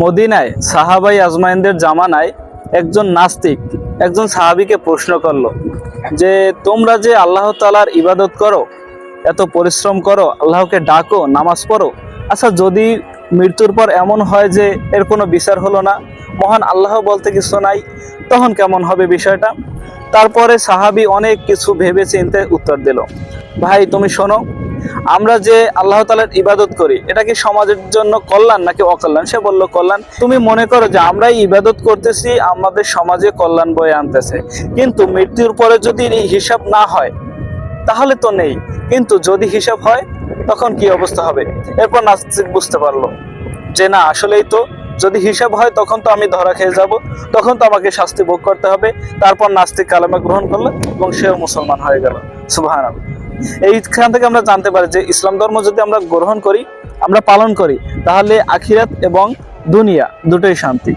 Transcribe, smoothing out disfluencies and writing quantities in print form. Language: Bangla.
মদিনায় সাহাবাই আজমাইনদের জামানায় একজন নাস্তিক একজন সাহাবীকে প্রশ্ন করলো যে তোমরা যে আল্লাহ তাআলার ইবাদত করো, এত পরিশ্রম করো, আল্লাহকে ডাকো, নামাজ পড়ো, আচ্ছা যদি মৃত্যুর পর এমন হয় যে এর কোনো বিচার হলো না, মহান আল্লাহ বলতে কিছু নাই, তখন কেমন হবে বিষয়টা? তারপরে সাহাবী অনেক কিছু ভেবে চিন্তে উত্তর দিল, ভাই তুমি শোনো, আমরা যে আল্লাহ তাআলার ইবাদত করি এটা কি সমাজের জন্য কল্যাণ নাকি অকল্যাণ? সে বলল কল্যাণ। তুমি মনে করো যে আমরা ইবাদত করতেছি আমাদের সমাজে কল্যাণ বয়ে আনতেছে, কিন্তু মৃত্যুর পরে যদি এই হিসাব না হয় তাহলে তো নেই, কিন্তু যদি হিসাব হয় তখন কি অবস্থা হবে? এরপর নাস্তিক বুঝতে পারলো যে না আসলেই তো, যদি হিসাব হয় তখন তো আমি ধরা খেয়ে যাব, তখন তো আমাকে শাস্তি ভোগ করতে হবে। তারপর নাস্তিক কালেমা গ্রহণ করলো এবং সেও মুসলমান হয়ে গেল। সুবহানাল্লাহ। এইখান থেকে আমরা জানতে পারি যে ইসলাম ধর্ম যদি আমরা গ্রহণ করি, আমরা পালন করি, তাহলে আখিরাত এবং দুনিয়া দুটোই শান্তি।